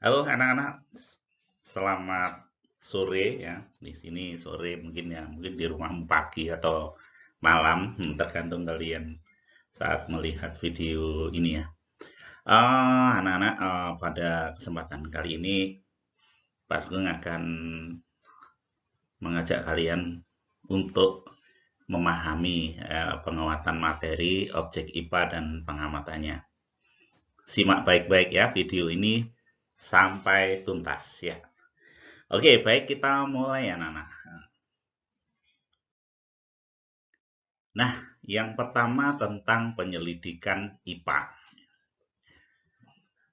Halo anak-anak, selamat sore ya. Di sini sore mungkin ya, mungkin di rumah pagi atau malam, tergantung kalian saat melihat video ini ya. Anak-anak, pada kesempatan kali ini Pak Sugeng akan mengajak kalian untuk memahami penguatan materi, objek IPA dan pengamatannya. Simak baik-baik ya video ini sampai tuntas ya. Oke, baik kita mulai ya, Nana. Nah, yang pertama tentang penyelidikan IPA.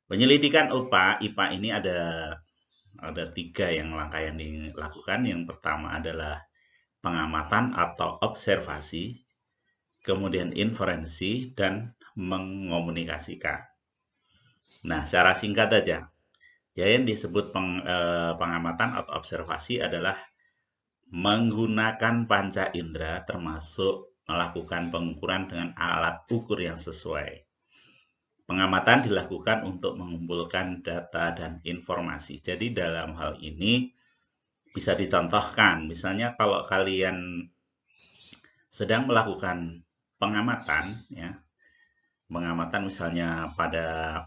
Penyelidikan IPA ini ada 3 yang langkah yang dilakukan. Yang pertama adalah pengamatan atau observasi, kemudian inferensi, dan mengomunikasikan. Nah, secara singkat aja, yang disebut pengamatan atau observasi adalah menggunakan panca indera termasuk melakukan pengukuran dengan alat ukur yang sesuai. Pengamatan dilakukan untuk mengumpulkan data dan informasi. Jadi dalam hal ini bisa dicontohkan, misalnya kalau kalian sedang melakukan pengamatan, ya, pengamatan misalnya pada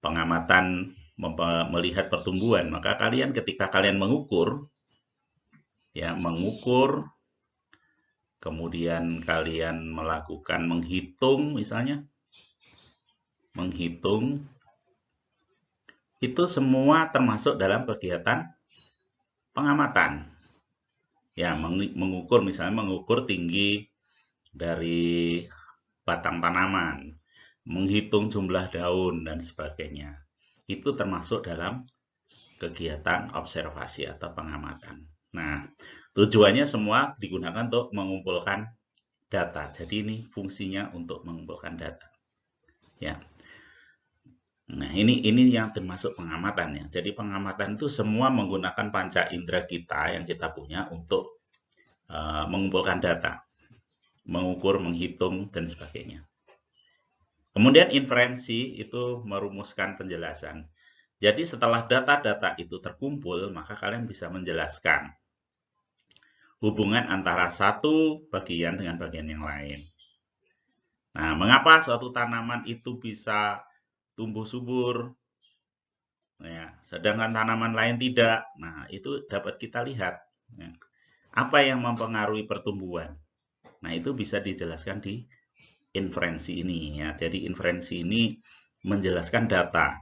pengamatan melihat pertumbuhan, maka kalian ketika kalian mengukur, ya, kemudian kalian melakukan menghitung, misalnya menghitung, itu semua termasuk dalam kegiatan pengamatan. Ya, mengukur, misalnya mengukur tinggi dari batang tanaman, menghitung jumlah daun dan sebagainya. Itu termasuk dalam kegiatan observasi atau pengamatan. Nah, tujuannya semua digunakan untuk mengumpulkan data. Jadi ini fungsinya untuk mengumpulkan data. Ya. Nah, ini yang termasuk pengamatan ya. Jadi pengamatan itu semua menggunakan panca indera kita yang kita punya untuk mengumpulkan data, mengukur, menghitung, dan sebagainya. Kemudian inferensi itu merumuskan penjelasan. Jadi setelah data-data itu terkumpul, maka kalian bisa menjelaskan hubungan antara satu bagian dengan bagian yang lain. Nah, mengapa suatu tanaman itu bisa tumbuh subur, ya, sedangkan tanaman lain tidak? Nah, itu dapat kita lihat. Ya. Apa yang mempengaruhi pertumbuhan? Nah, itu bisa dijelaskan di inferensi ini. Ya. Jadi inferensi ini menjelaskan data,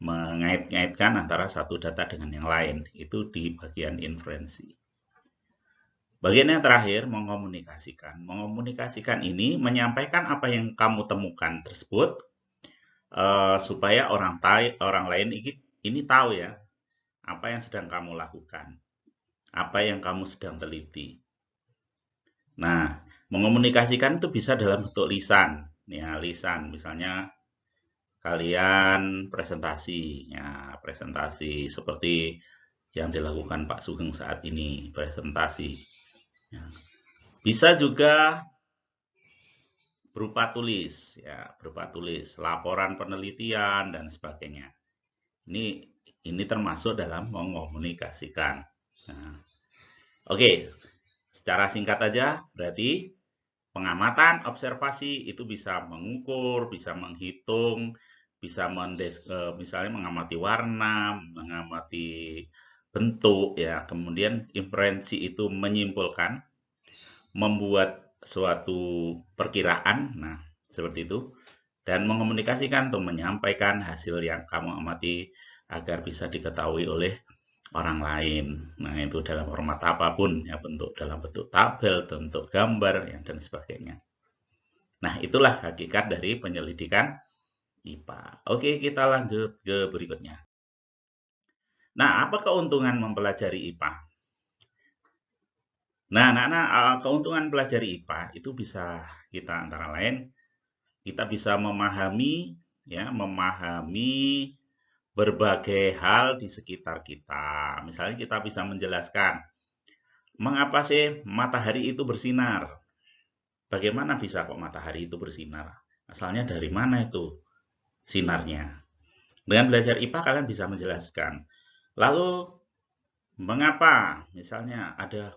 mengait-ngaitkan antara satu data dengan yang lain. Itu di bagian inferensi. Bagian yang terakhir, mengomunikasikan. Mengomunikasikan ini menyampaikan apa yang kamu temukan tersebut supaya orang lain ini tahu ya apa yang sedang kamu lakukan, apa yang kamu sedang teliti. Nah, mengomunikasikan itu bisa dalam bentuk lisan, ya lisan. Misalnya kalian presentasi, ya presentasi seperti yang dilakukan Pak Sugeng saat ini, presentasi. Ya. Bisa juga berupa tulis, ya berupa tulis, laporan penelitian dan sebagainya. Ini termasuk dalam mengomunikasikan. Nah, oke, secara singkat aja, berarti pengamatan, observasi itu bisa mengukur, bisa menghitung, bisa misalnya mengamati warna, mengamati bentuk, ya. Kemudian inferensi itu menyimpulkan, membuat suatu perkiraan, nah seperti itu, dan mengomunikasikan atau menyampaikan hasil yang kamu amati agar bisa diketahui oleh orang lain. Nah, itu dalam format apapun, ya dalam bentuk tabel, bentuk gambar, ya, dan sebagainya. Nah, itulah hakikat dari penyelidikan IPA. Oke, kita lanjut ke berikutnya. Nah, apa keuntungan mempelajari IPA? Nah, anak-anak, keuntungan pelajari IPA itu bisa kita antara lain, kita bisa memahami, ya, memahami berbagai hal di sekitar kita. Misalnya kita bisa menjelaskan, mengapa sih matahari itu bersinar? Bagaimana bisa kok matahari itu bersinar? Asalnya dari mana itu sinarnya? Dengan belajar IPA kalian bisa menjelaskan. Lalu mengapa misalnya ada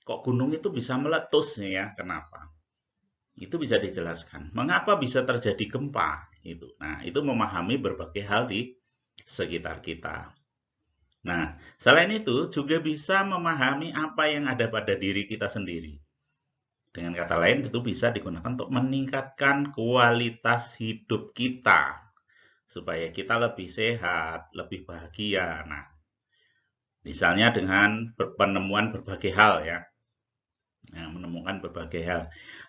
kok gunung itu bisa meletus ya? Kenapa? Itu bisa dijelaskan. Mengapa bisa terjadi gempa? Itu. Nah, itu memahami berbagai hal di sekitar kita. Nah, selain itu juga bisa memahami apa yang ada pada diri kita sendiri. Dengan kata lain, itu bisa digunakan untuk meningkatkan kualitas hidup kita supaya kita lebih sehat, lebih bahagia. Nah, misalnya dengan penemuan berbagai hal ya. Nah, menemukan berbagai hal.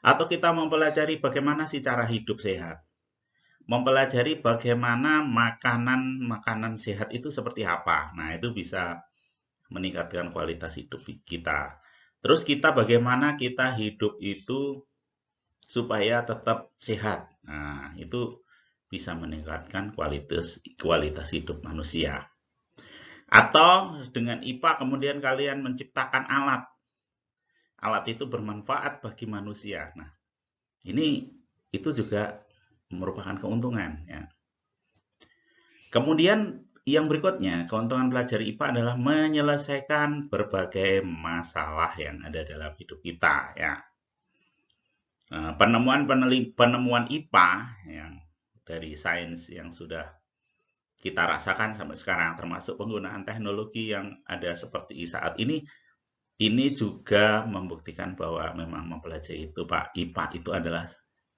Atau kita mempelajari bagaimana sih cara hidup sehat. Mempelajari bagaimana makanan sehat itu seperti apa. Nah, itu bisa meningkatkan kualitas hidup kita. Terus kita bagaimana kita hidup itu supaya tetap sehat. Nah, itu bisa meningkatkan kualitas hidup manusia. Atau dengan IPA kemudian kalian menciptakan alat. Alat itu bermanfaat bagi manusia. Nah, itu juga merupakan keuntungan ya. Kemudian yang berikutnya, keuntungan belajar IPA adalah menyelesaikan berbagai masalah yang ada dalam hidup kita ya. Penemuan IPA yang dari sains yang sudah kita rasakan sampai sekarang, termasuk penggunaan teknologi yang ada seperti saat ini juga membuktikan bahwa memang mempelajari itu Pak IPA itu adalah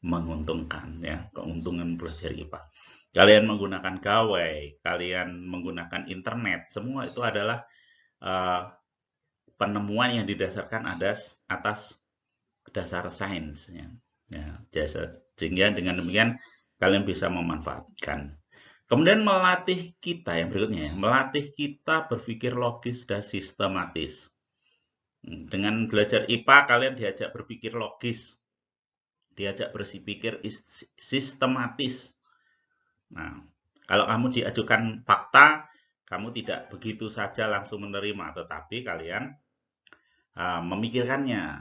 menguntungkan ya, keuntungan belajar IPA. Kalian menggunakan gawai, kalian menggunakan internet, semua itu adalah penemuan yang didasarkan atas dasar sains ya. Sehingga dengan demikian kalian bisa memanfaatkan. Kemudian melatih kita yang berikutnya, melatih kita berpikir logis dan sistematis. Dengan belajar IPA kalian diajak berpikir logis, diajak berpikir sistematis. Nah, kalau kamu diajukan fakta, kamu tidak begitu saja langsung menerima, tetapi kalian memikirkannya.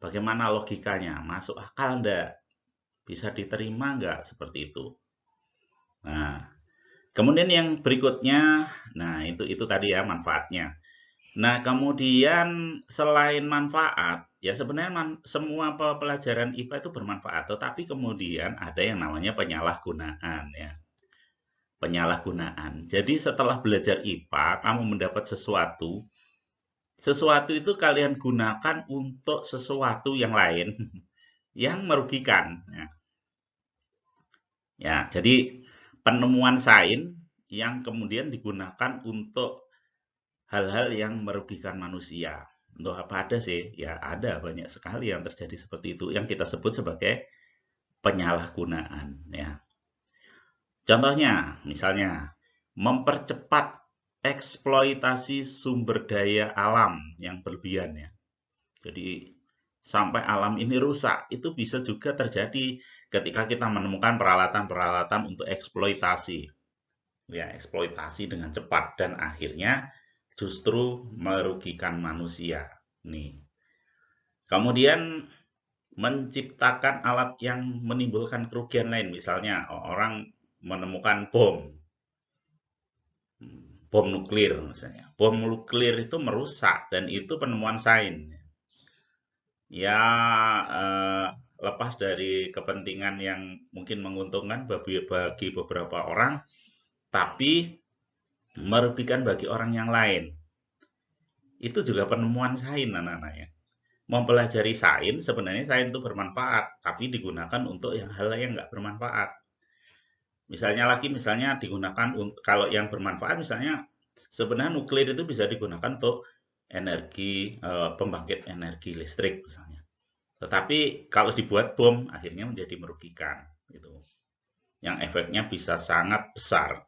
Bagaimana logikanya? Masuk akal enggak? Bisa diterima enggak? Seperti itu. Nah, kemudian yang berikutnya, nah itu tadi ya manfaatnya. Nah, kemudian selain manfaat, ya sebenarnya semua pelajaran IPA itu bermanfaat, tetapi kemudian ada yang namanya penyalahgunaan ya. Penyalahgunaan. Jadi setelah belajar IPA, kamu mendapat sesuatu itu kalian gunakan untuk sesuatu yang lain yang merugikan. Ya, jadi penemuan sains yang kemudian digunakan untuk hal-hal yang merugikan manusia. Untuk apa ada sih? Ya ada banyak sekali yang terjadi seperti itu yang kita sebut sebagai penyalahgunaan. Ya. Contohnya, misalnya mempercepat eksploitasi sumber daya alam yang berlebihan ya. Jadi sampai alam ini rusak, itu bisa juga terjadi ketika kita menemukan peralatan-peralatan untuk eksploitasi. Ya, eksploitasi dengan cepat dan akhirnya justru merugikan manusia. Nih. Kemudian menciptakan alat yang menimbulkan kerugian lain, misalnya orang menemukan bom nuklir misalnya. Bom nuklir itu merusak dan itu penemuan sains. Ya lepas dari kepentingan yang mungkin menguntungkan bagi beberapa orang, tapi merugikan bagi orang yang lain. Itu juga penemuan sains anak-anak ya. Mempelajari sains, sebenarnya sains itu bermanfaat, tapi digunakan untuk hal yang nggak bermanfaat. Misalnya digunakan kalau yang bermanfaat, misalnya sebenarnya nuklir itu bisa digunakan untuk energi pembangkit energi listrik misalnya. Tetapi kalau dibuat bom akhirnya menjadi merugikan gitu. Yang efeknya bisa sangat besar.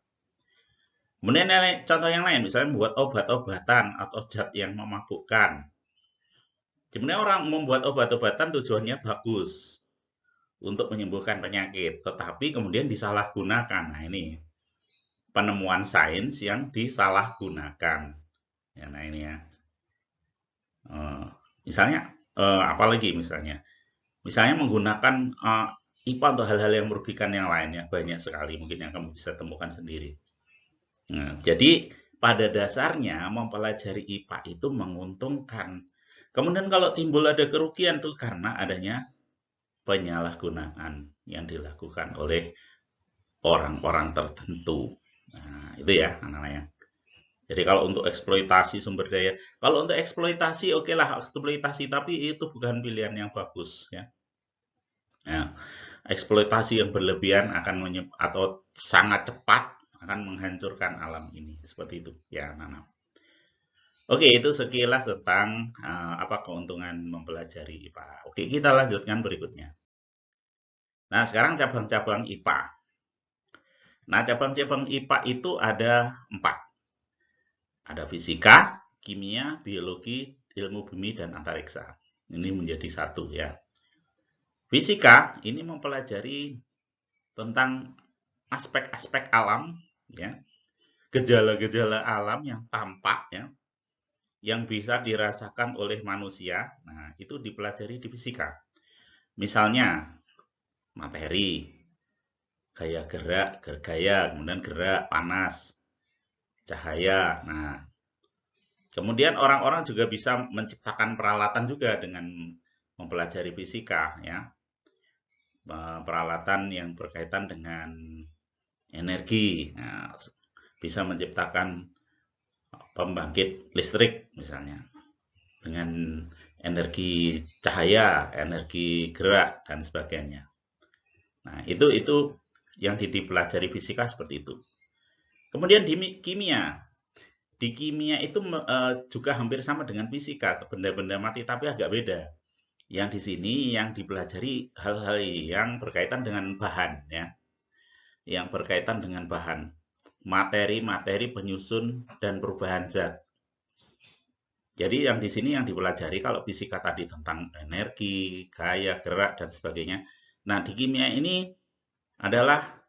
Kemudian contoh yang lain, misalnya membuat obat-obatan atau zat yang memabukkan. Sebenarnya orang membuat obat-obatan tujuannya bagus untuk menyembuhkan penyakit, tetapi kemudian disalahgunakan. Nah ini penemuan sains yang disalahgunakan. Ya, nah ini ya. Misalnya, apalagi misalnya menggunakan IPA untuk hal-hal yang merugikan yang lainnya banyak sekali mungkin yang kamu bisa temukan sendiri. Nah, jadi pada dasarnya mempelajari IPA itu menguntungkan. Kemudian kalau timbul ada kerugian tuh karena adanya penyalahgunaan yang dilakukan oleh orang-orang tertentu. Nah, itu ya anak-anaknya. Jadi kalau untuk eksploitasi sumber daya, kalau untuk eksploitasi oke lah eksploitasi, tapi itu bukan pilihan yang bagus ya. Nah, eksploitasi yang berlebihan akan atau sangat cepat akan menghancurkan alam ini seperti itu ya anak-anak. Oke, itu sekilas tentang apa keuntungan mempelajari IPA. Oke, kita lanjutkan berikutnya. Nah, sekarang cabang-cabang IPA. Nah, cabang-cabang IPA itu ada 4. Ada fisika, kimia, biologi, ilmu bumi, dan antariksa. Ini menjadi satu ya. Fisika ini mempelajari tentang aspek-aspek alam, ya, gejala-gejala alam yang tampak, ya, yang bisa dirasakan oleh manusia. Nah, itu dipelajari di fisika. Misalnya materi, gaya gerak, gaya, kemudian gerak, panas, cahaya. Nah, kemudian orang-orang juga bisa menciptakan peralatan juga dengan mempelajari fisika, ya. Peralatan yang berkaitan dengan energi, nah, bisa menciptakan pembangkit listrik misalnya dengan energi cahaya, energi gerak dan sebagainya. Nah, itu yang dipelajari fisika seperti itu. Kemudian di kimia. Di kimia itu juga hampir sama dengan fisika, benda-benda mati tapi agak beda. Yang di sini yang dipelajari hal-hal yang berkaitan dengan bahan ya. Yang berkaitan dengan bahan, materi-materi penyusun dan perubahan zat. Jadi yang di sini yang dipelajari kalau fisika tadi tentang energi, gaya, gerak dan sebagainya. Nah, di kimia ini adalah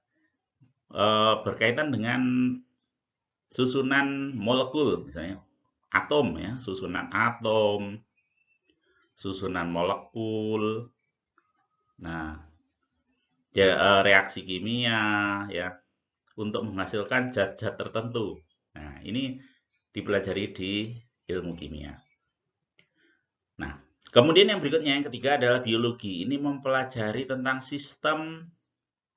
berkaitan dengan susunan molekul misalnya atom ya, susunan atom, susunan molekul. Nah, ya reaksi kimia ya untuk menghasilkan zat-zat tertentu. Nah, ini dipelajari di ilmu kimia. Nah, kemudian yang berikutnya yang ketiga adalah biologi. Ini mempelajari tentang sistem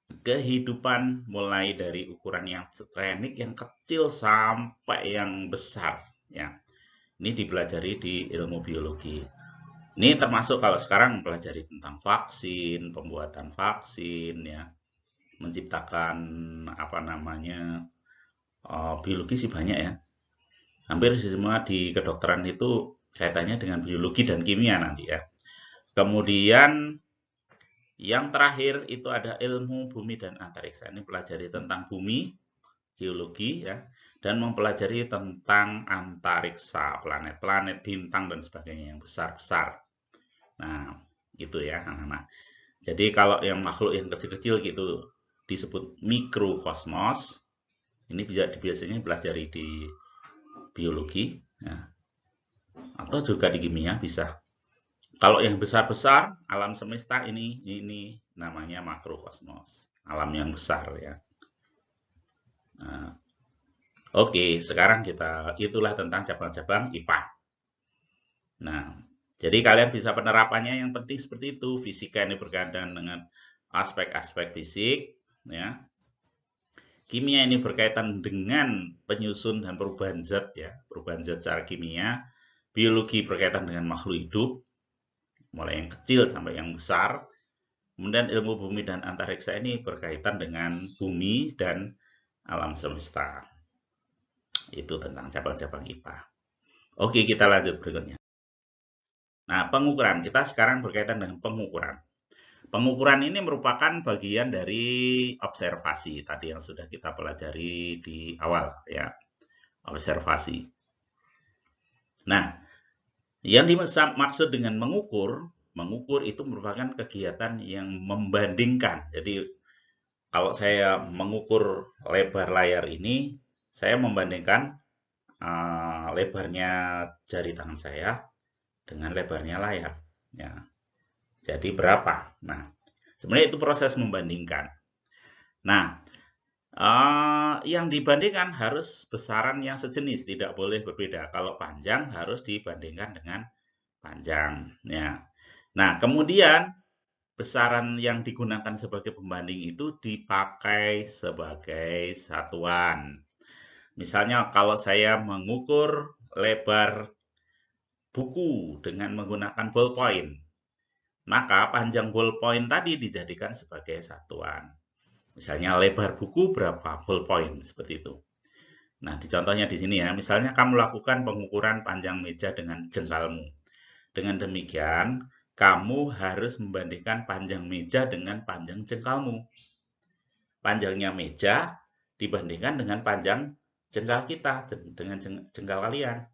kehidupan mulai dari ukuran yang renik yang kecil sampai yang besar ya. Ini dipelajari di ilmu biologi. Ini termasuk kalau sekarang mempelajari tentang vaksin, pembuatan vaksin ya, menciptakan apa namanya biologi sih banyak ya. Hampir semua di kedokteran itu kaitannya dengan biologi dan kimia nanti ya. Kemudian yang terakhir itu ada ilmu bumi dan antariksa. Ini pelajari tentang bumi, geologi ya, dan mempelajari tentang antariksa, planet-planet, bintang dan sebagainya yang besar-besar. Nah, itu ya anak-anak. Jadi kalau yang makhluk yang kecil-kecil gitu disebut mikrokosmos. Ini biasanya pelajari di biologi ya. Atau juga di kimia bisa. Kalau yang besar-besar alam semesta ini namanya makrokosmos, alam yang besar ya. Nah, oke, sekarang itulah tentang cabang-cabang IPA. Nah, jadi kalian bisa penerapannya yang penting seperti itu. Fisika ini berkaitan dengan aspek-aspek fisik, ya. Kimia ini berkaitan dengan penyusun dan perubahan zat, ya, perubahan zat secara kimia. Biologi berkaitan dengan makhluk hidup, mulai yang kecil sampai yang besar. Kemudian ilmu bumi dan antariksa ini berkaitan dengan bumi dan alam semesta. Itu tentang cabang-cabang IPA. Oke, kita lanjut berikutnya. Nah, pengukuran. Kita sekarang berkaitan dengan pengukuran. Pengukuran ini merupakan bagian dari observasi tadi yang sudah kita pelajari di awal ya. Observasi. Nah, yang dimaksud dengan mengukur itu merupakan kegiatan yang membandingkan. Jadi kalau saya mengukur lebar layar ini, saya membandingkan lebarnya jari tangan saya dengan lebarnya layar. Ya. Jadi berapa? Nah, Sebenarnya itu proses membandingkan. Nah, yang dibandingkan harus besaran yang sejenis, tidak boleh berbeda. Kalau panjang harus dibandingkan dengan panjang. Ya. Nah, kemudian besaran yang digunakan sebagai pembanding itu dipakai sebagai satuan. Misalnya kalau saya mengukur lebar buku dengan menggunakan ballpoint, maka panjang ballpoint tadi dijadikan sebagai satuan. Misalnya lebar buku berapa ballpoint, seperti itu. Nah, di contohnya di sini ya, misalnya kamu lakukan pengukuran panjang meja dengan jengkalmu. Dengan demikian, kamu harus membandingkan panjang meja dengan panjang jengkalmu. Panjangnya meja dibandingkan dengan panjang jengkal kita, dengan jengkal kalian.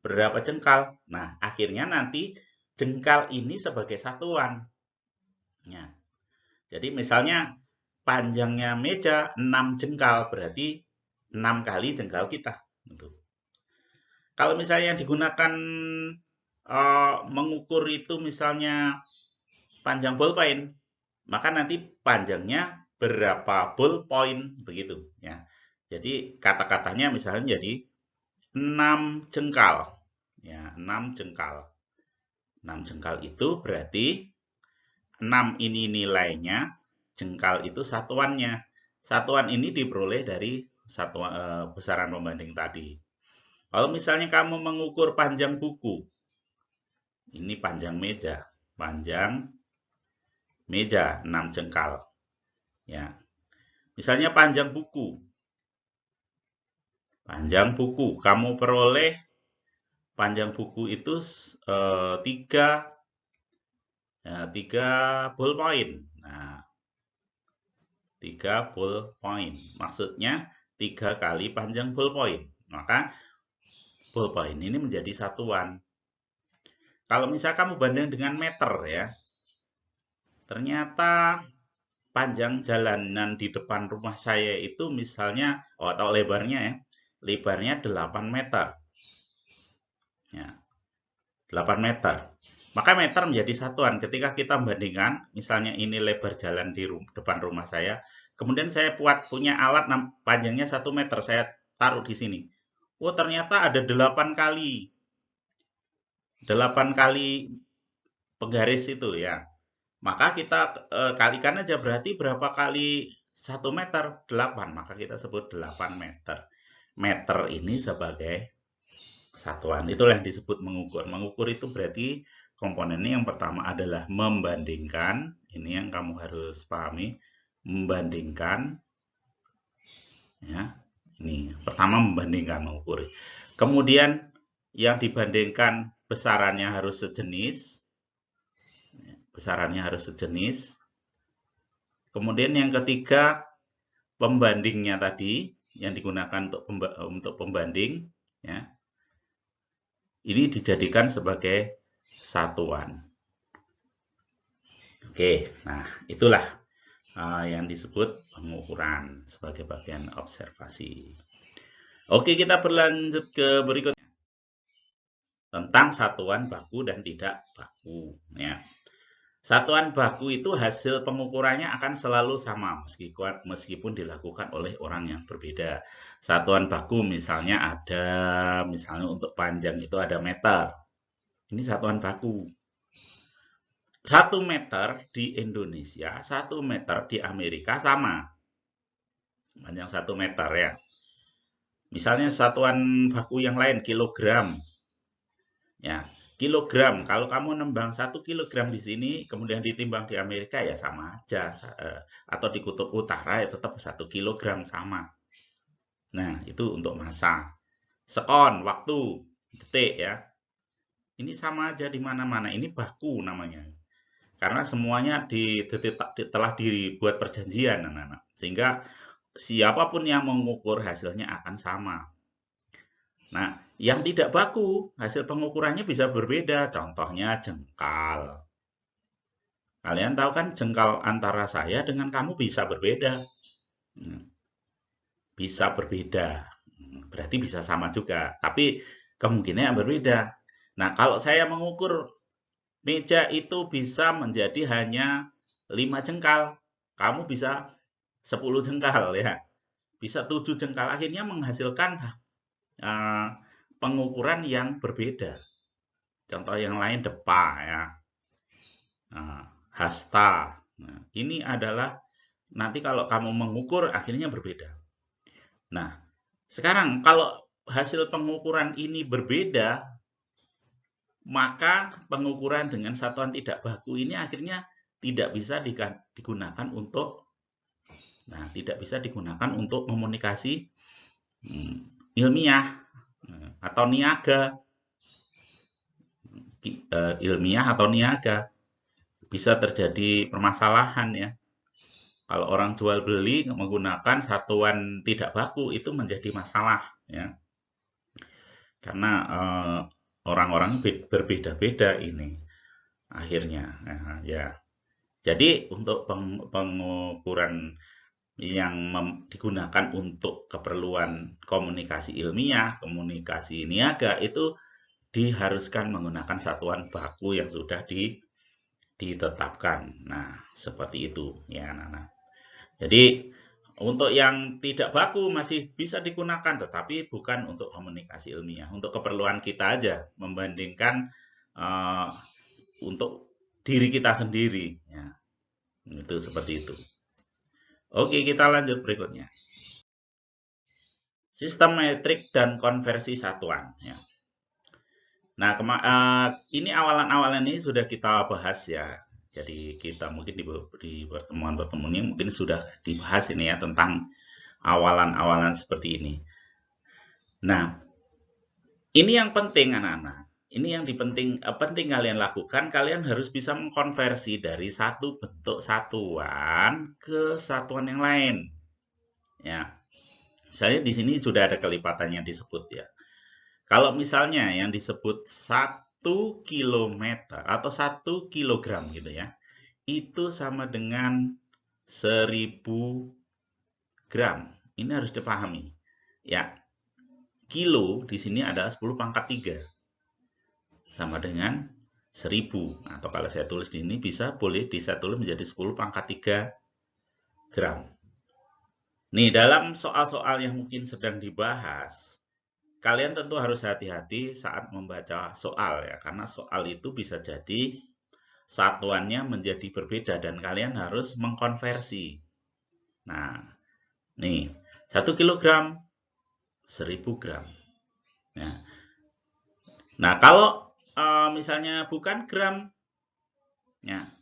Berapa jengkal? Nah, akhirnya nanti jengkal ini sebagai satuan. Ya. Jadi misalnya panjangnya meja 6 jengkal, berarti 6 kali jengkal kita. Kalau misalnya yang digunakan mengukur itu misalnya panjang ballpoint, maka nanti panjangnya berapa ballpoint, begitu ya. Jadi kata-katanya misalnya jadi 6 jengkal. Ya, 6 jengkal. 6 jengkal itu berarti 6 ini nilainya, jengkal itu satuannya. Satuan ini diperoleh dari satuan besaran pembanding tadi. Kalau misalnya kamu mengukur panjang buku, ini panjang meja, 6 jengkal. Ya. Misalnya panjang buku, kamu peroleh panjang buku itu 3 ballpoint. Nah, 3 ballpoint. Maksudnya 3 kali panjang ballpoint. Maka ballpoint ini menjadi satuan. Kalau misalnya kamu banding dengan meter ya, ternyata panjang jalanan di depan rumah saya itu misalnya, atau lebarnya ya, lebarnya 8 meter. Ya, 8 meter. Maka meter menjadi satuan. Ketika kita membandingkan, misalnya ini lebar jalan di depan rumah saya, kemudian saya punya alat panjangnya 1 meter, saya taruh di sini. Oh, ternyata ada 8 kali. 8 kali penggaris itu ya. Maka kita kalikan aja, berarti berapa kali 1 meter? 8. Maka kita sebut 8 meter. Meter ini sebagai satuan. Itulah yang disebut mengukur. Mengukur itu berarti komponennya yang pertama adalah membandingkan. Ini yang kamu harus pahami. Membandingkan. Ya. Ini pertama membandingkan, mengukur. Kemudian yang dibandingkan besarannya harus sejenis. Besarannya harus sejenis. Kemudian yang ketiga, pembandingnya tadi yang digunakan untuk pembanding, ya, ini dijadikan sebagai satuan. Oke, nah itulah yang disebut pengukuran sebagai bagian observasi. Oke, kita berlanjut ke berikutnya tentang satuan baku dan tidak baku. Ya. Satuan baku itu hasil pengukurannya akan selalu sama meskipun dilakukan oleh orang yang berbeda. Satuan baku misalnya untuk panjang itu ada meter. Ini satuan baku. 1 meter di Indonesia, 1 meter di Amerika sama. Panjang 1 meter ya. Misalnya satuan baku yang lain kilogram. Ya. Kilogram, kalau kamu nembang 1 kilogram di sini, kemudian ditimbang di Amerika ya sama aja. Atau di kutub utara ya tetap 1 kilogram sama. Nah, itu untuk massa. Sekon, waktu, detik ya. Ini sama aja di mana-mana. Ini baku namanya. Karena semuanya telah dibuat perjanjian, anak-anak. Sehingga siapapun yang mengukur hasilnya akan sama. Nah, yang tidak baku, hasil pengukurannya bisa berbeda. Contohnya jengkal. Kalian tahu kan jengkal antara saya dengan kamu bisa berbeda. Bisa berbeda. Berarti bisa sama juga. Tapi kemungkinannya berbeda. Nah, kalau saya mengukur meja itu bisa menjadi hanya 5 jengkal, kamu bisa 10 jengkal ya. Bisa 7 jengkal, akhirnya menghasilkan pengukuran yang berbeda. Contoh yang lain depa ya, hasta. Nah, ini adalah nanti kalau kamu mengukur akhirnya berbeda. Nah, sekarang kalau hasil pengukuran ini berbeda, maka pengukuran dengan satuan tidak baku ini akhirnya tidak bisa digunakan untuk komunikasi ilmiah atau niaga. Ilmiah atau niaga bisa terjadi permasalahan ya. Kalau orang jual beli menggunakan satuan tidak baku itu menjadi masalah ya. Karena orang-orang berbeda-beda ini akhirnya ya. Jadi untuk pengukuran yang digunakan untuk keperluan komunikasi ilmiah, komunikasi niaga itu diharuskan menggunakan satuan baku yang sudah ditetapkan. Nah, seperti itu ya anak-anak. Jadi untuk yang tidak baku masih bisa digunakan, tetapi bukan untuk komunikasi ilmiah. Untuk keperluan kita aja, membandingkan untuk diri kita sendiri. Ya. Itu seperti itu. Oke, kita lanjut berikutnya. Sistem metrik dan konversi satuan. Ya. Nah, ini awalan-awalan ini sudah kita bahas ya. Jadi kita mungkin di pertemuan-pertemuan ini mungkin sudah dibahas ini ya tentang awalan-awalan seperti ini. Nah, ini yang penting anak-anak. Ini yang penting kalian lakukan. Kalian harus bisa mengkonversi dari satu bentuk satuan ke satuan yang lain. Ya, misalnya di sini sudah ada kelipatannya disebut ya. Kalau misalnya yang disebut 1 kilometer atau 1 kilogram gitu ya, itu sama dengan 1000 gram. Ini harus dipahami. Ya, kilo di sini adalah 10 pangkat 3. Sama dengan 1000. Atau kalau saya tulis di ini boleh saya tulis menjadi 10 pangkat 3 gram. Nih, dalam soal-soal yang mungkin sedang dibahas, kalian tentu harus hati-hati saat membaca soal ya, karena soal itu bisa jadi satuannya menjadi berbeda dan kalian harus mengkonversi. Nah, nih 1 kilogram 1000 gram. Ya. Nah, kalau misalnya bukan gram, ya,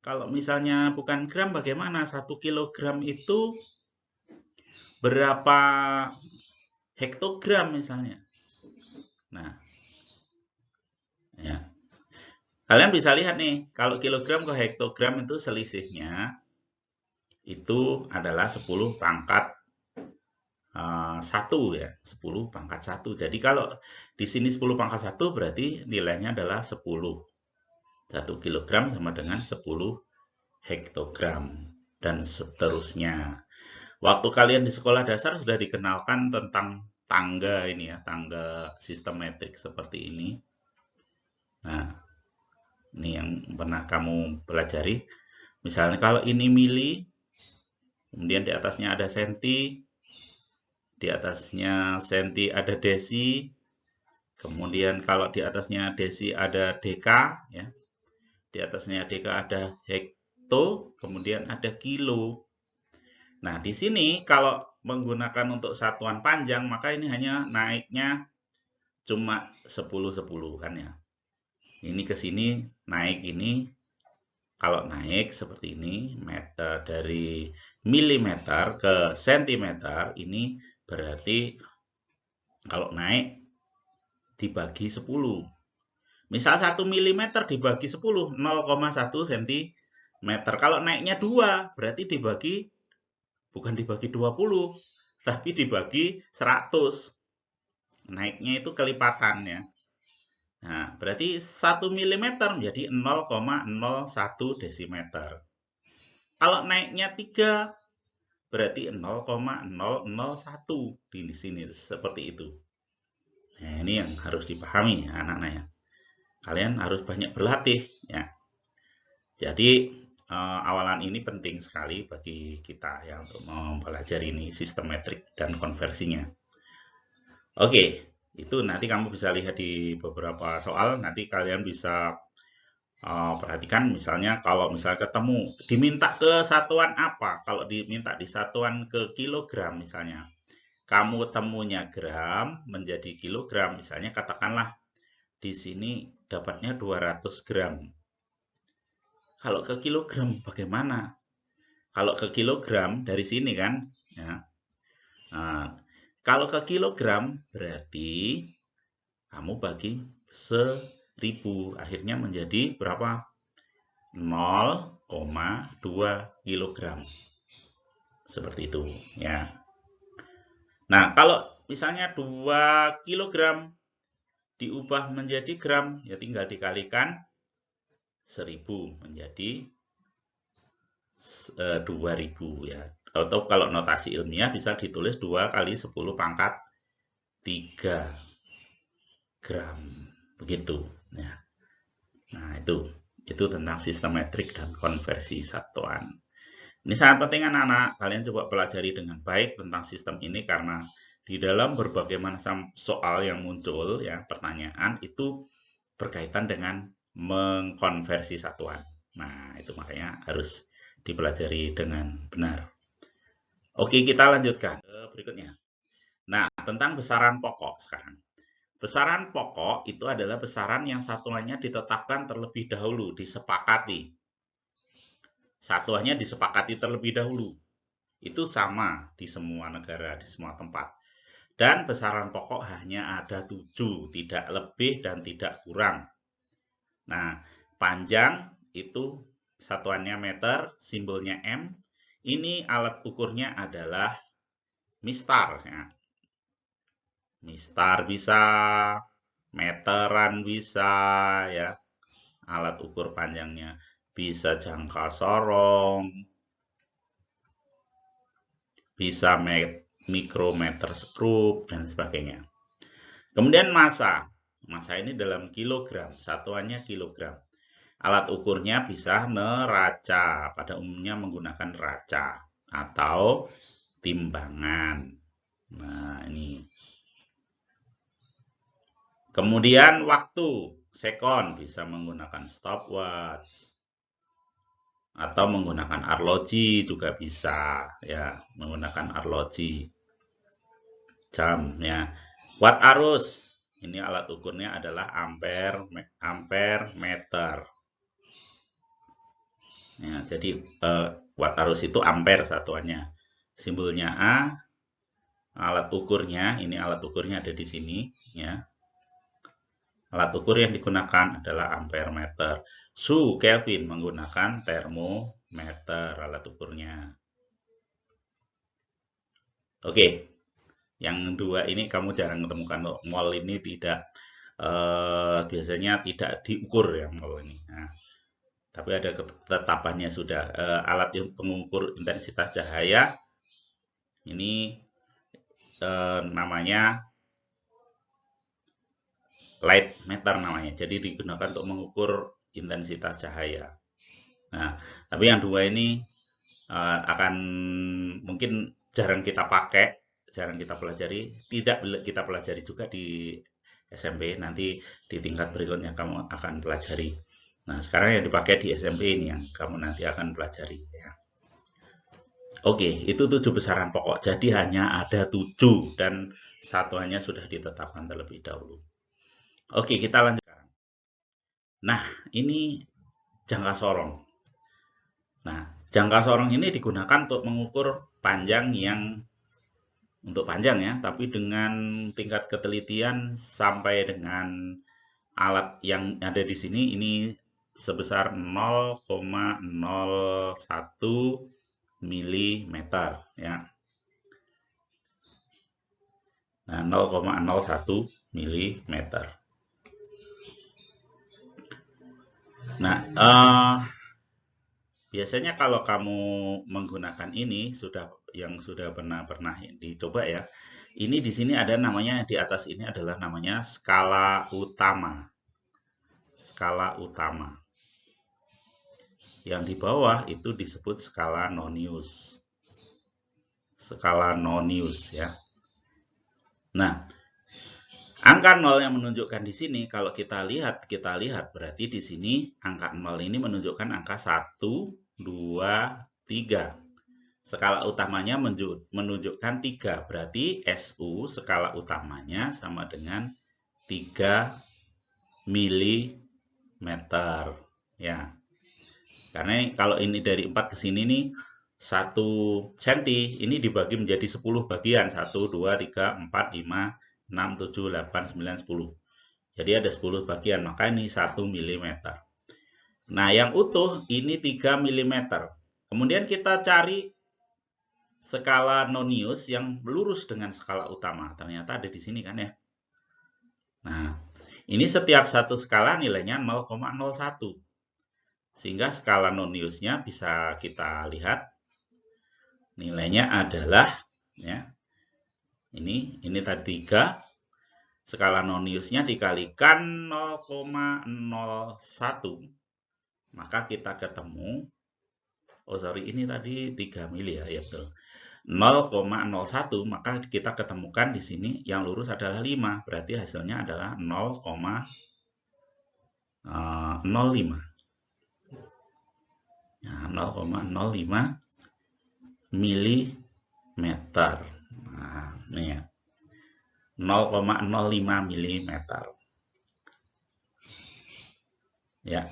kalau misalnya bukan gram bagaimana? 1 kilogram itu berapa hektogram misalnya. Nah, ya. Kalian bisa lihat nih, kalau kilogram ke hektogram itu selisihnya itu adalah 10 pangkat 1 ya, 10 pangkat 1. Jadi kalau di sini 10 pangkat 1 berarti nilainya adalah 10. 1 kilogram sama dengan 10 hektogram dan seterusnya. Waktu kalian di sekolah dasar sudah dikenalkan tentang tangga ini ya, tangga sistem metrik seperti ini. Nah, ini yang pernah kamu pelajari. Misalnya kalau ini mili, kemudian di atasnya ada senti, di atasnya senti ada desi, kemudian kalau di atasnya desi ada deka, ya, di atasnya deka ada hekto, kemudian ada kilo. Nah, di sini kalau menggunakan untuk satuan panjang, maka ini hanya naiknya cuma 10-10 kan ya. Ini ke sini naik ini, kalau naik seperti ini, meter dari milimeter ke sentimeter, ini berarti kalau naik dibagi 10. Misal 1 mm dibagi 10, 0,1 cm. Kalau naiknya 2, berarti bukan dibagi 20, tapi dibagi 100. Naiknya itu kelipatannya. Nah, berarti 1 mm menjadi 0,01 desimeter. Kalau naiknya 3, berarti 0,001 di sini seperti itu. Nah, ini yang harus dipahami ya, anak-anak ya. Kalian harus banyak berlatih ya. Jadi awalan ini penting sekali bagi kita ya untuk mempelajari ini sistem metrik dan konversinya. Oke, itu nanti kamu bisa lihat di beberapa soal, nanti kalian bisa perhatikan misalnya kalau misalnya ketemu diminta ke satuan apa, kalau diminta di satuan ke kilogram misalnya, kamu temunya gram menjadi kilogram, misalnya katakanlah di sini dapatnya 200 gram. Kalau ke kilogram bagaimana? Kalau ke kilogram dari sini kan, ya. Nah, kalau ke kilogram berarti kamu bagi 1000, akhirnya menjadi berapa? 0,2 kilogram. Seperti itu, ya. Nah, kalau misalnya 2 kilogram diubah menjadi gram, ya tinggal dikalikan 1000 menjadi 2000 ya. Atau kalau notasi ilmiah bisa ditulis 2 kali 10 pangkat 3 gram. Begitu. Ya. Nah, itu tentang sistem metrik dan konversi satuan. Ini sangat penting anak-anak. Kalian coba pelajari dengan baik tentang sistem ini karena di dalam berbagai macam soal yang muncul ya, pertanyaan itu berkaitan dengan mengkonversi satuan. Nah, itu makanya harus dipelajari dengan benar. Oke, kita lanjutkan ke berikutnya. Nah, tentang besaran pokok sekarang. Besaran pokok itu adalah besaran yang satuannya ditetapkan terlebih dahulu, disepakati. Satuannya disepakati terlebih dahulu. Itu sama di semua negara, di semua tempat. Dan besaran pokok hanya ada 7, tidak lebih dan tidak kurang. Nah, panjang itu satuannya meter, simbolnya M. Ini alat ukurnya adalah mistar. Ya. Mistar bisa, meteran bisa, ya. Alat ukur panjangnya bisa jangka sorong, bisa mikrometer skrup, dan sebagainya. Kemudian massa. Massa ini dalam kilogram, satuannya kilogram. Alat ukurnya bisa neraca, pada umumnya menggunakan raca atau timbangan. Nah, ini. Kemudian waktu, sekon, bisa menggunakan stopwatch atau menggunakan arloji juga bisa, ya, menggunakan arloji. Jam, ya. Watt arus, ini alat ukurnya adalah ampere meter. Ya, jadi watt arus itu ampere satuannya. Simbolnya A, alat ukurnya, ini alat ukurnya ada di sini, ya. Alat ukur yang digunakan adalah ampere meter. Suhu Kelvin menggunakan termometer alat ukurnya. Oke, yang dua ini kamu jarang ketemukan. Mol ini tidak biasanya tidak diukur ya mol ini. Nah, tapi ada ketetapannya sudah. Alat pengukur intensitas cahaya ini namanya light meter namanya. Jadi digunakan untuk mengukur intensitas cahaya. Nah, tapi yang dua ini akan mungkin jarang kita pakai, jarang kita pelajari, tidak kita pelajari juga di SMP, nanti di tingkat berikutnya kamu akan pelajari. Nah, sekarang yang dipakai di SMP ini yang kamu nanti akan pelajari. Ya. Oke, itu 7 besaran pokok. Jadi hanya ada 7 dan satuannya sudah ditetapkan terlebih dahulu. Oke, kita lanjutkan. Nah, ini jangka sorong. Nah, jangka sorong ini digunakan untuk mengukur panjang yang untuk panjang ya, tapi dengan tingkat ketelitian sampai dengan alat yang ada di sini ini sebesar 0,01 mm ya. Nah, 0,01 mm. Nah, biasanya kalau kamu menggunakan ini yang sudah pernah dicoba ya. Ini di sini ada namanya, di atas ini adalah namanya skala utama. Skala utama. Yang di bawah itu disebut skala Nonius. Skala Nonius ya. Nah, angka 0 yang menunjukkan di sini kalau kita lihat berarti di sini angka 0 ini menunjukkan angka 1, 2, 3. Skala utamanya menunjukkan 3, berarti SU skala utamanya sama dengan 3 mm ya. Karena kalau ini dari 4 ke sini nih 1 cm ini dibagi menjadi 10 bagian. 1, 2, 3, 4, 5, 6, 7, 8, 9, 10. Jadi ada 10 bagian, maka ini 1 mm. Nah, yang utuh ini 3 mm. Kemudian kita cari skala Nonius yang lurus dengan skala utama. Ternyata ada di sini kan ya. Nah, ini setiap satu skala nilainya 0,01. Sehingga skala Noniusnya bisa kita lihat nilainya adalah ya. Ini tadi 3. Skala Noniusnya dikalikan 0,01. Maka kita ketemu ini tadi 3 mili ya, betul. 0,01, maka kita ketemukan di sini yang lurus adalah 5, berarti hasilnya adalah 0,05. Nah, 0,05 mm. Nah, ini ya. 0,05 mm. Ya.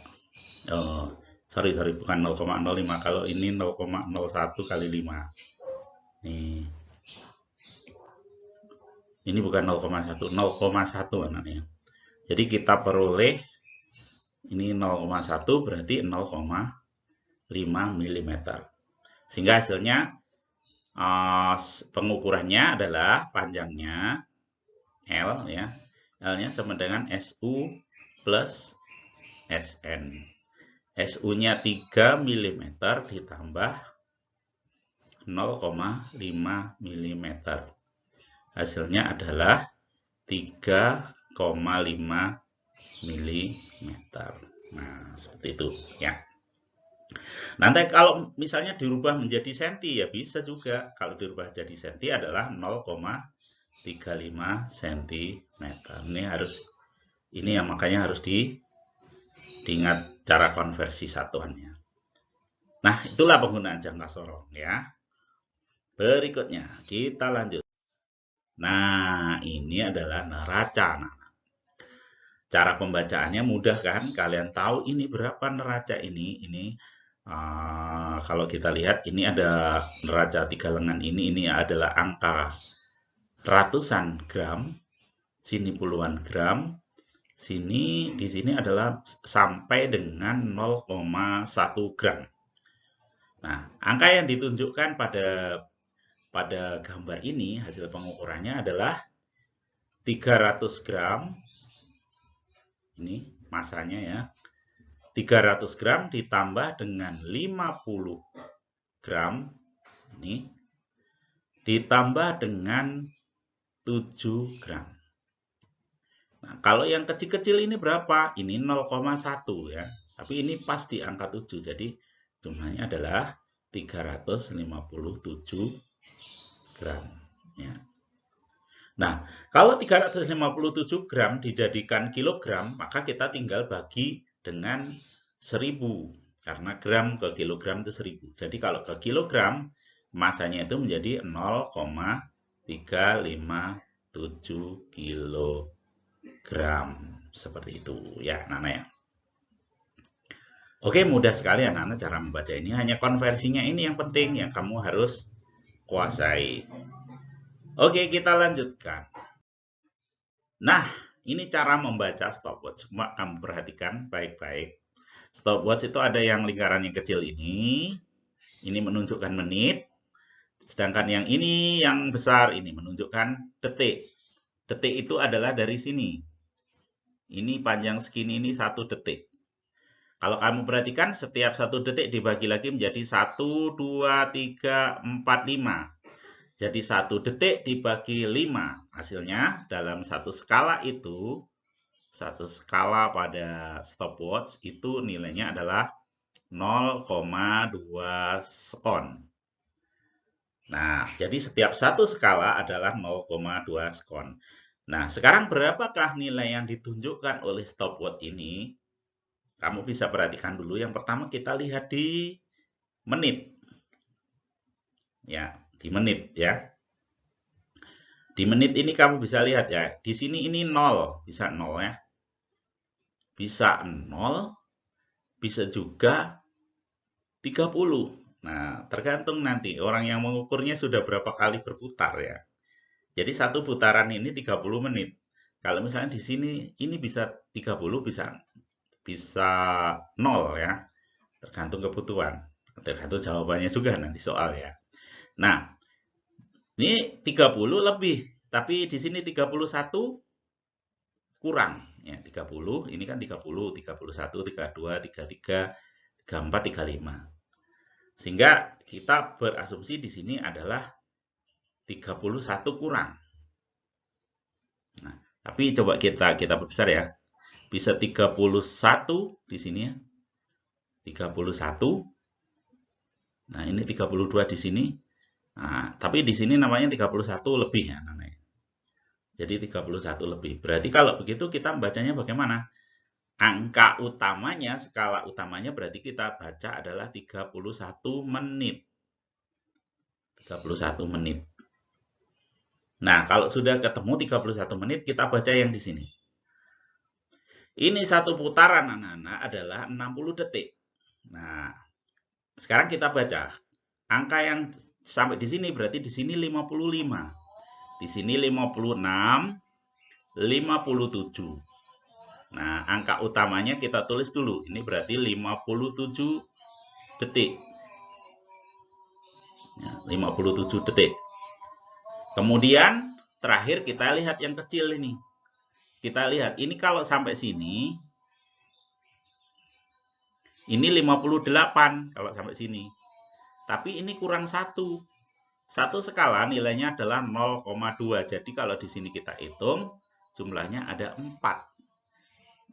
Oh, sorry, bukan 0,05. Kalau ini 0,01 kali 5. Nih. Ini bukan 0,1, 0,1 anaknya. Jadi kita peroleh ini 0,1 berarti 0,5 mm. Sehingga hasilnya pengukurannya adalah panjangnya L ya. L-nya sama dengan SU plus SN. SU-nya 3 mm ditambah 0,5 mm. Hasilnya adalah 3,5 mm. Nah, seperti itu ya. Nanti kalau misalnya dirubah menjadi senti ya bisa juga. Kalau dirubah jadi senti adalah 0,35 cm. Ini yang makanya harus diingat cara konversi satuannya. Nah, itulah penggunaan jangka sorong ya. Berikutnya kita lanjut. Nah, ini adalah neraca. Cara pembacaannya mudah kan? Kalian tahu ini berapa neraca ini? Kalau kita lihat ini ada neraca 3 lengan ini adalah angka ratusan gram, sini puluhan gram, di sini adalah sampai dengan 0,1 gram. Nah, angka yang ditunjukkan pada gambar ini hasil pengukurannya adalah 300 gram. Ini masanya ya. 300 gram ditambah dengan 50 gram ini ditambah dengan 7 gram. Nah, kalau yang kecil-kecil ini berapa? Ini 0,1 ya. Tapi ini pas di angka 7. Jadi jumlahnya adalah 357 gram ya. Nah, kalau 357 gram dijadikan kilogram, maka kita tinggal bagi dengan 1000. Karena gram ke kilogram itu 1000. Jadi kalau ke kilogram, masanya itu menjadi 0,357 kilogram. Seperti itu ya, Nana ya. Oke, mudah sekali ya Nana cara membaca ini. Hanya konversinya ini yang penting yang kamu harus kuasai. Oke, kita lanjutkan. Nah, ini cara membaca stopwatch. Cuma kamu perhatikan baik-baik. Stopwatch itu ada yang lingkaran yang kecil ini menunjukkan menit. Sedangkan yang ini, yang besar ini menunjukkan detik. Detik itu adalah dari sini. Ini panjang segini ini 1 detik. Kalau kamu perhatikan setiap 1 detik dibagi lagi menjadi 1, 2, 3, 4, 5. Jadi 1 detik dibagi 5. Hasilnya dalam satu skala itu, satu skala pada stopwatch itu nilainya adalah 0,2 sekon. Nah, jadi setiap satu skala adalah 0,2 sekon. Nah, sekarang berapakah nilai yang ditunjukkan oleh stopwatch ini? Kamu bisa perhatikan dulu. Yang pertama kita lihat di menit. Ya, di menit ya. Di menit ini kamu bisa lihat ya. Di sini ini 0, bisa 0 ya. Bisa 0, bisa juga 30. Nah, tergantung nanti orang yang mengukurnya sudah berapa kali berputar ya. Jadi satu putaran ini 30 menit. Kalau misalnya di sini ini bisa 30, bisa 0 ya. Tergantung kebutuhan. Tergantung jawabannya juga nanti soal ya. Nah, ini 30 lebih, tapi di sini 31 kurang ya. 30, ini kan 30, 31, 32, 33, 34, 35. Sehingga kita berasumsi di sini adalah 31 kurang. Nah, tapi coba kita perbesar ya. Bisa 31 di sini ya. 31. Nah, ini 32 di sini. Nah, tapi di sini namanya 31 lebih ya namanya. Jadi 31 lebih. Berarti kalau begitu kita membacanya bagaimana? Angka utamanya, skala utamanya berarti kita baca adalah 31 menit. 31 menit. Nah, kalau sudah ketemu 31 menit, kita baca yang di sini. Ini satu putaran anak-anak adalah 60 detik. Nah, sekarang kita baca. Angka yang sampai di sini berarti di sini 55. Di sini 56, 57. Nah, angka utamanya kita tulis dulu. Ini berarti 57 detik. Ya, 57 detik. Kemudian terakhir kita lihat yang kecil ini. Kita lihat ini kalau sampai sini ini 58 kalau sampai sini. Tapi ini kurang 1. Satu skala nilainya adalah 0,2. Jadi kalau di sini kita hitung jumlahnya ada 4.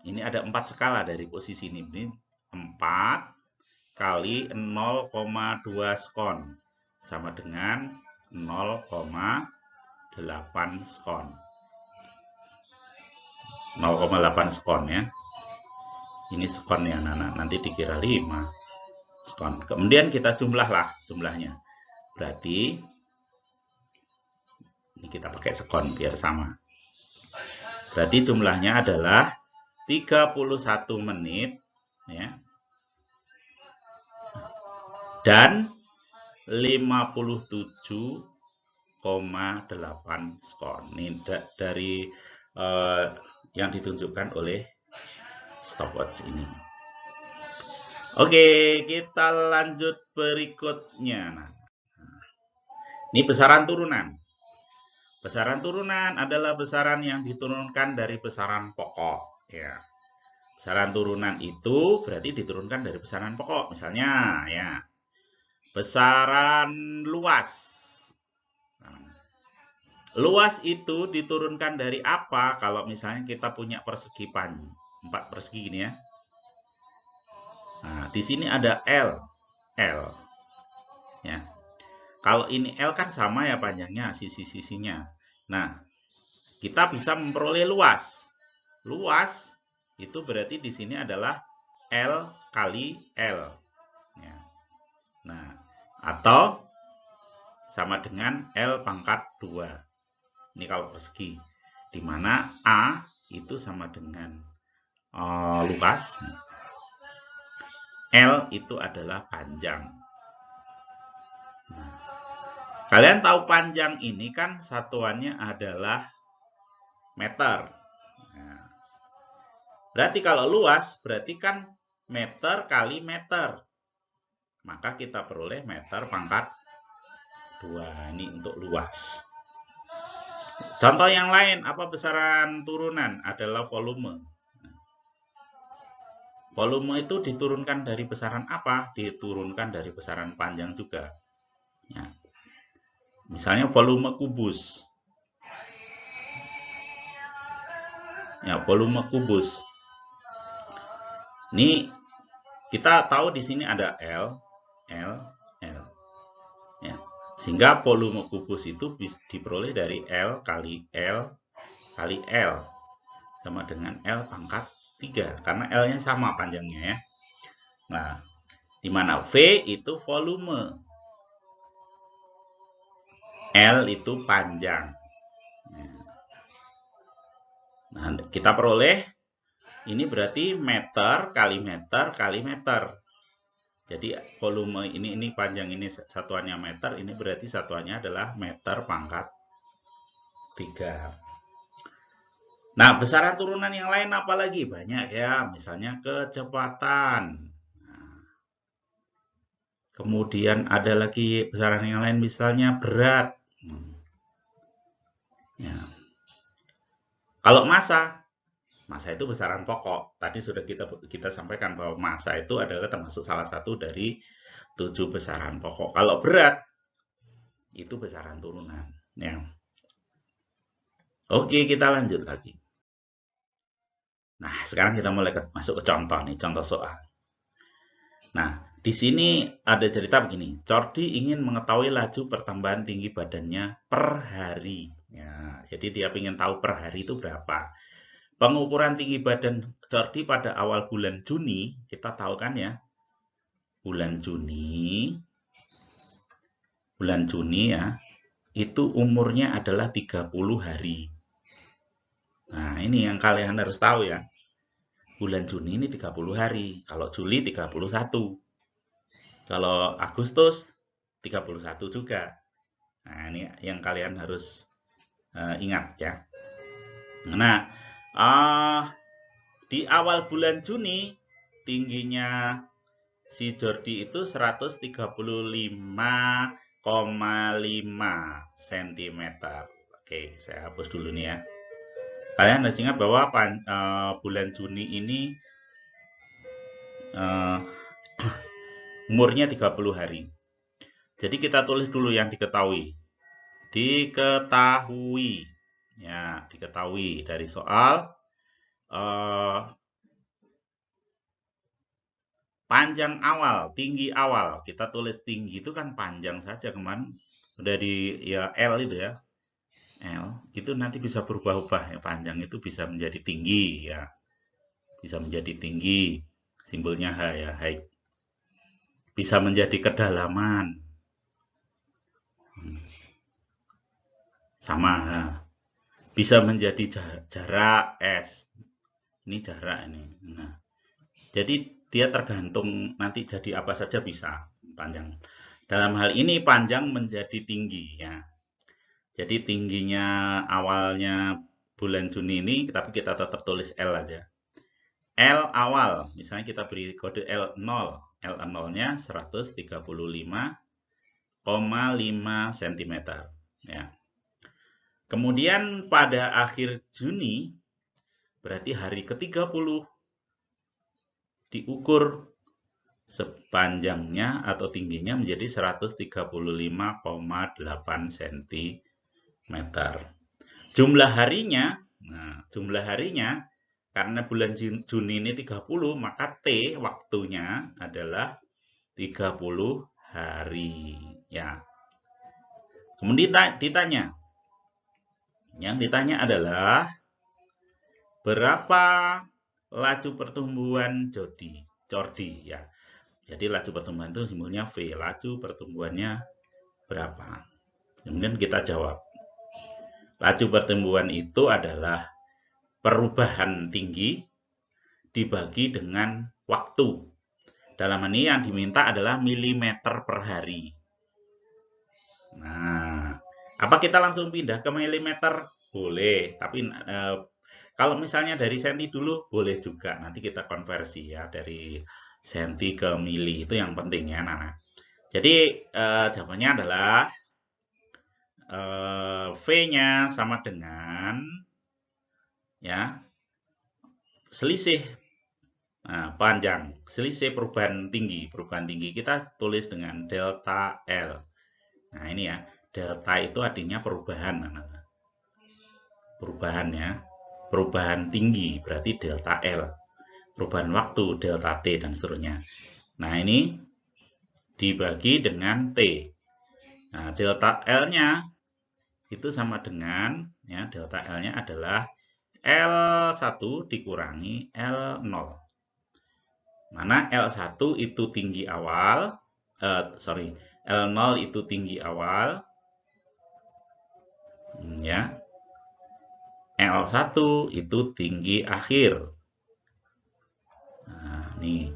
Ini ada 4 skala dari posisi ini. 4 kali 0,2 sekon sama dengan 0,8 sekon. 0,8 sekon ya. Ini sekon ya anak-anak. Nanti dikira 5 sekon. Kemudian kita jumlahlah jumlahnya. Berarti ini kita pakai sekon biar sama. Berarti jumlahnya adalah 31 menit ya. Dan 57,8 skon. Ini dari yang ditunjukkan oleh stopwatch ini. Oke, kita lanjut berikutnya. Nah, ini besaran turunan. Besaran turunan adalah besaran yang diturunkan dari besaran pokok. Ya. Besaran turunan itu berarti diturunkan dari besaran pokok. Misalnya, ya, besaran luas. Luas itu diturunkan dari apa? Kalau misalnya kita punya persegi panjang, 4 persegi ini ya. Nah, di sini ada L. Ya. Kalau ini L kan sama ya panjangnya, sisi-sisinya. Nah, kita bisa memperoleh luas. Luas itu berarti di sini adalah L kali L. Ya. Nah, atau sama dengan L pangkat 2. Ini kalau persegi. Di mana A itu sama dengan luas. L itu adalah panjang. Nah, kalian tahu panjang ini kan satuannya adalah meter. Nah, berarti kalau luas berarti kan meter kali meter. Maka kita peroleh meter pangkat 2. Ini untuk luas. Contoh yang lain, apa besaran turunan? Adalah volume. Volume itu diturunkan dari besaran apa? Diturunkan dari besaran panjang juga. Ya. Misalnya volume kubus. Ya, volume kubus. Ini Kita tahu di sini ada L, L, L. Ya. Sehingga volume kubus itu bisa diperoleh dari L kali L kali L sama dengan L pangkat 3 karena L-nya sama panjangnya ya. Nah, di mana V itu volume, L itu panjang. Nah, kita peroleh ini berarti meter kali meter kali meter. Jadi volume ini panjang, ini satuannya meter, ini berarti satuannya adalah meter pangkat 3. Nah, besaran turunan yang lain apalagi? Banyak ya, misalnya kecepatan. Nah, kemudian ada lagi besaran yang lain misalnya berat. Ya. Kalau massa itu besaran pokok. Tadi sudah kita sampaikan bahwa massa itu adalah termasuk salah satu dari 7 besaran pokok. Kalau berat itu besaran turunan. Ya. Oke, kita lanjut lagi. Nah, sekarang kita mulai masuk ke contoh nih, contoh soal. Nah, di sini ada cerita begini. Cordi ingin mengetahui laju pertambahan tinggi badannya per hari. Ya, jadi dia ingin tahu per hari itu berapa. Pengukuran tinggi badan Cordi pada awal bulan Juni, kita tahu kan ya. Bulan Juni ya, itu umurnya adalah 30 hari. Nah, ini yang kalian harus tahu ya. Bulan Juni ini 30 hari. Kalau Juli 31. Kalau Agustus 31 juga. Nah, ini yang kalian harus ingat ya. Nah, di awal bulan Juni tingginya si Jordi itu 135,5 cm. Oke, saya hapus dulu nih ya. Kalian harus ingat bahwa bulan Juni ini umurnya 30 hari. Jadi kita tulis dulu yang diketahui. Diketahui. Ya, diketahui dari soal panjang awal, tinggi awal. Kita tulis tinggi itu kan panjang saja kemarin. Udah di ya L itu ya. L itu nanti bisa berubah-ubah ya, panjang itu bisa menjadi tinggi ya. Bisa menjadi tinggi. Simbolnya H ya, height. Bisa menjadi kedalaman. Sama H. Bisa menjadi jarak S. Ini jarak ini. Nah, jadi dia tergantung nanti jadi apa saja bisa panjang. Dalam hal ini panjang menjadi tinggi ya. Jadi tingginya awalnya bulan Juni ini, tapi kita tetap tulis L aja. L awal, misalnya kita beri kode L0. L0-nya 135,5 cm. Ya. Kemudian pada akhir Juni, berarti hari ke-30, diukur sepanjangnya atau tingginya menjadi 135,8 cm. Jumlah harinya, karena bulan Juni ini 30, maka T waktunya adalah 30 hari. Ya. Kemudian yang ditanya adalah berapa laju pertumbuhan Cordi ya. Jadi laju pertumbuhan itu simbolnya V, laju pertumbuhannya berapa? Kemudian kita jawab. Laju pertumbuhan itu adalah perubahan tinggi dibagi dengan waktu. Dalam ini yang diminta adalah milimeter per hari. Nah, apa kita langsung pindah ke milimeter? Boleh, tapi kalau misalnya dari senti dulu boleh juga. Nanti kita konversi ya dari senti ke mili, itu yang penting ya Nana. Jadi jawabannya adalah V-nya sama dengan ya selisih panjang, selisih perubahan tinggi kita tulis dengan delta L. Nah ini ya, delta itu artinya perubahan, perubahan tinggi berarti delta L. perubahan waktu, delta T, dan seterusnya. Nah, ini dibagi dengan T. Nah, delta L-nya itu sama dengan, ya, delta L-nya adalah L1 dikurangi L0. Mana L1 itu tinggi awal, L0 itu tinggi awal, ya. L1 itu tinggi akhir. Nah, nih.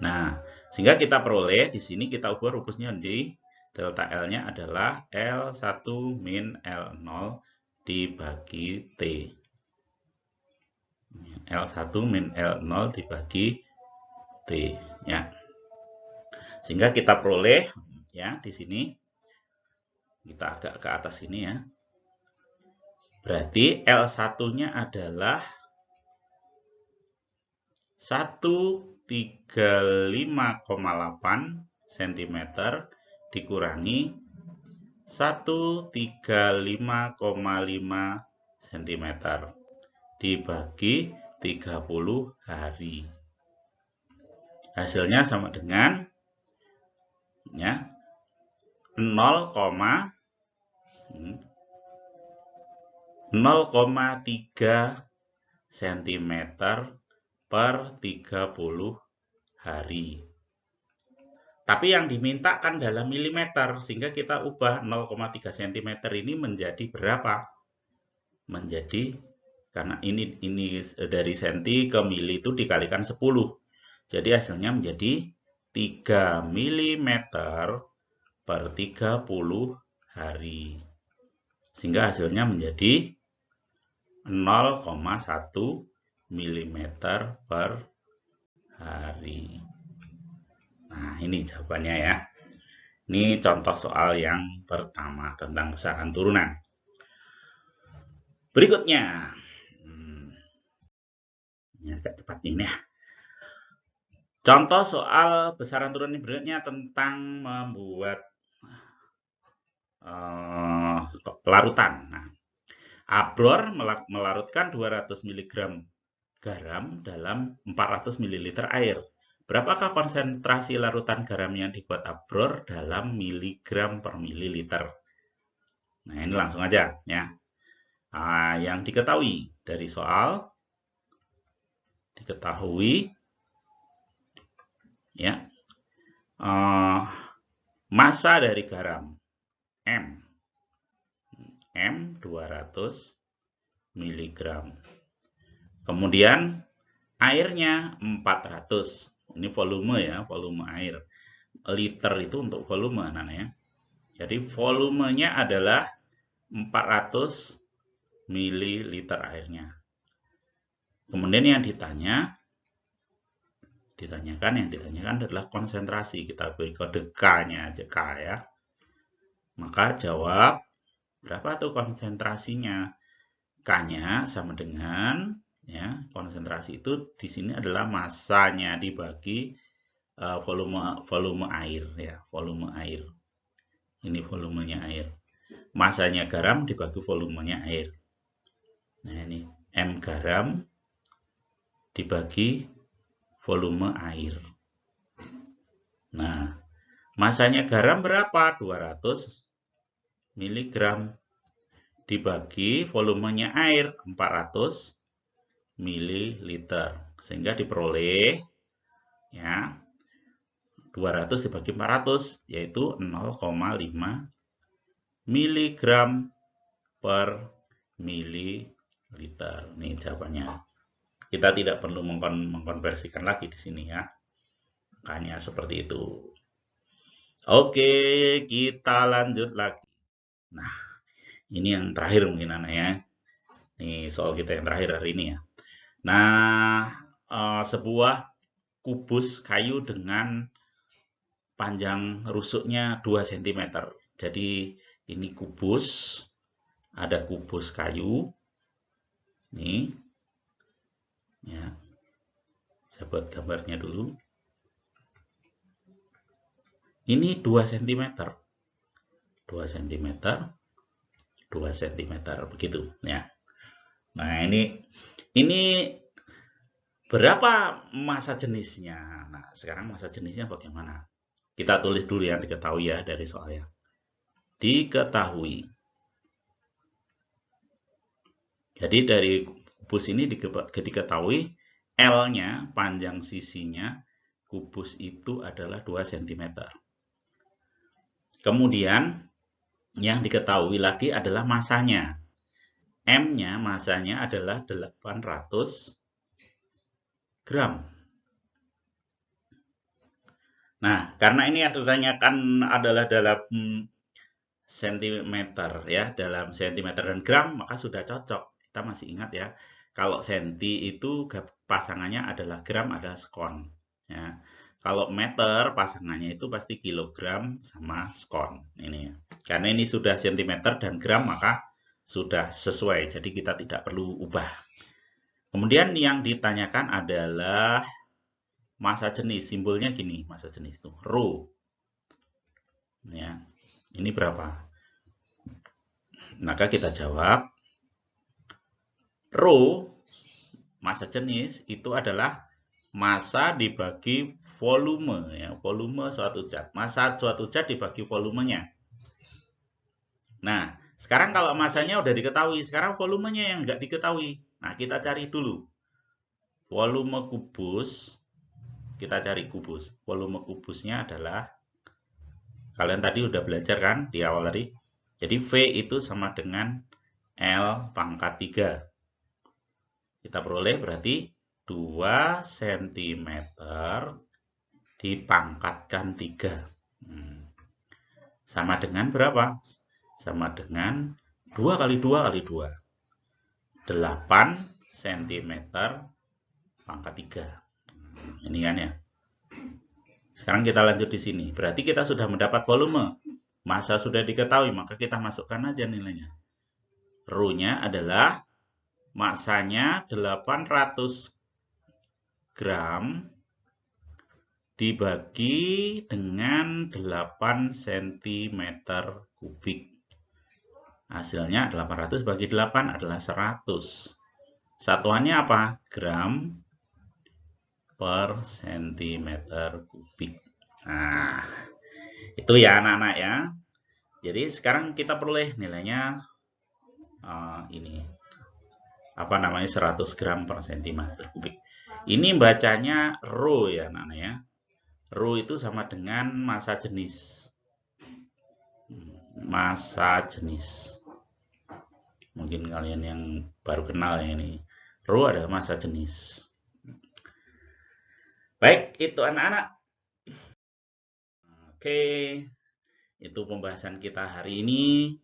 Nah, sehingga kita peroleh di sini kita ubah rumusnya di delta L-nya adalah L1 min L0 dibagi T. L1 min L0 dibagi T, ya. Sehingga kita peroleh, ya, di sini kita agak ke atas ini, ya. Berarti L1-nya adalah 135,8 cm dikurangi 135,5 cm dibagi 30 hari. Hasilnya sama dengan, ya, 0,3 cm per 30 hari. Tapi yang diminta kan dalam milimeter, sehingga kita ubah 0,3 cm ini menjadi berapa? Menjadi, karena ini dari senti ke mili itu dikalikan 10. Jadi hasilnya menjadi 3 mm per 30 hari. Sehingga hasilnya menjadi 0,1 mm per hari. Nah, ini jawabannya, ya. Ini contoh soal yang pertama tentang besaran turunan. Berikutnya, ini agak cepat ini, ya. Contoh soal besaran turunan berikutnya tentang membuat larutan. Nah, Abror melarutkan 200 mg garam dalam 400 ml air. Berapakah konsentrasi larutan garam yang dibuat Abror dalam miligram per mililiter? Nah, ini langsung aja, ya. Yang diketahui dari soal, ya, massa dari garam M 200 mg. Kemudian airnya 400. Ini volume, ya, volume air. Liter itu untuk volume, ya. Jadi volumenya adalah 400 ml airnya. Kemudian yang ditanyakan adalah konsentrasi. Kita beri kode K-nya aja, K, ya. Maka jawab berapa tuh konsentrasinya? K-nya sama dengan, ya, konsentrasi itu di sini adalah massanya dibagi volume air, ya, volume air. Ini volumenya air. Massanya garam dibagi volumenya air. Nah, ini M garam dibagi volume air. Nah, massanya garam berapa? 200 mg dibagi volumenya air 400 ml. Sehingga diperoleh, ya, 200 dibagi 400 yaitu 0,5 mg per mililiter. Ini jawabannya. Kita tidak perlu mengkonversikan lagi di sini, ya. Hanya seperti itu. Oke, kita lanjut lagi. Nah, ini yang terakhir mungkin, anak, ya. Ini soal kita yang terakhir hari ini, ya. Nah, sebuah kubus kayu dengan panjang rusuknya 2 cm. Jadi ini kubus, ada kubus kayu. Nih, ya. Saya buat gambarnya dulu. Ini 2 cm. 2 cm. 2 cm begitu, ya. Nah, ini Berapa massa jenisnya? Nah, sekarang massa jenisnya bagaimana? Kita tulis dulu yang diketahui ya dari soalnya. Diketahui. Jadi dari kubus ini diketahui L-nya, panjang sisinya, kubus itu adalah 2 cm. Kemudian yang diketahui lagi adalah masanya. M-nya, masanya adalah 800 gram. Nah, karena ini ditanyakan adalah dalam sentimeter ya, dalam sentimeter dan gram, maka sudah cocok. Kita masih ingat ya, kalau senti itu pasangannya adalah gram, adalah skon. Ya. Kalau meter pasangannya itu pasti kilogram sama skon. Ini ya. Karena ini sudah sentimeter dan gram, maka sudah sesuai. Jadi kita tidak perlu ubah. Kemudian yang ditanyakan adalah massa jenis. Simbolnya gini, massa jenis itu rho. Ya. Ini berapa? Maka kita jawab rho, massa jenis itu adalah massa dibagi volume ya, volume suatu zat. Massa suatu zat dibagi volumenya. Nah, sekarang kalau massanya udah diketahui, sekarang volumenya yang nggak diketahui. Nah, kita cari dulu. Volume kubus, kita cari kubus. Volume kubusnya adalah, kalian tadi udah belajar kan di awal tadi. Jadi V itu sama dengan L pangkat 3. Kita peroleh berarti 2 cm dipangkatkan 3. Sama dengan berapa? Sama dengan 2 kali 2 kali 2. 8 cm pangkat 3. Ini kan ya. Sekarang kita lanjut di sini. Berarti kita sudah mendapat volume. Massa sudah diketahui, maka kita masukkan aja nilainya. Rho-nya adalah massanya 800 gram dibagi dengan 8 cm kubik. Hasilnya 800 bagi 8 adalah 100. Satuannya apa? Gram per centimeter kubik. Nah, itu ya anak-anak ya. Jadi sekarang kita peroleh nilainya ini. Apa namanya? 100 gram per centimeter kubik. Ini bacanya rho ya anak-anak ya. Rho itu sama dengan massa jenis. Massa jenis. Mungkin kalian yang baru kenal ya ini. Rho adalah massa jenis. Baik, itu anak-anak. Oke, itu pembahasan kita hari ini.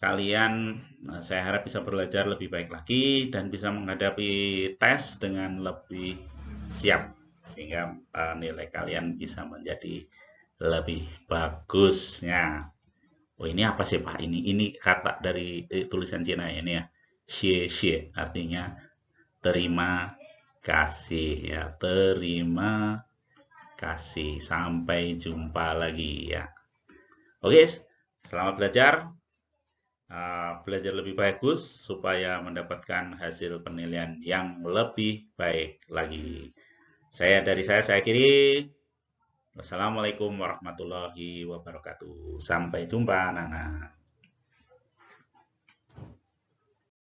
Kalian, saya harap bisa belajar lebih baik lagi dan bisa menghadapi tes dengan lebih siap. Sehingga nilai kalian bisa menjadi lebih bagusnya. Oh, ini apa sih Pak? Ini kata dari tulisan Cina ya, ini ya. Xie xie artinya terima kasih ya. Terima kasih. Sampai jumpa lagi ya. Oke, selamat belajar. Belajar lebih bagus supaya mendapatkan hasil penilaian yang lebih baik lagi. Saya akhiri. Wassalamualaikum warahmatullahi wabarakatuh. Sampai jumpa, anak-anak.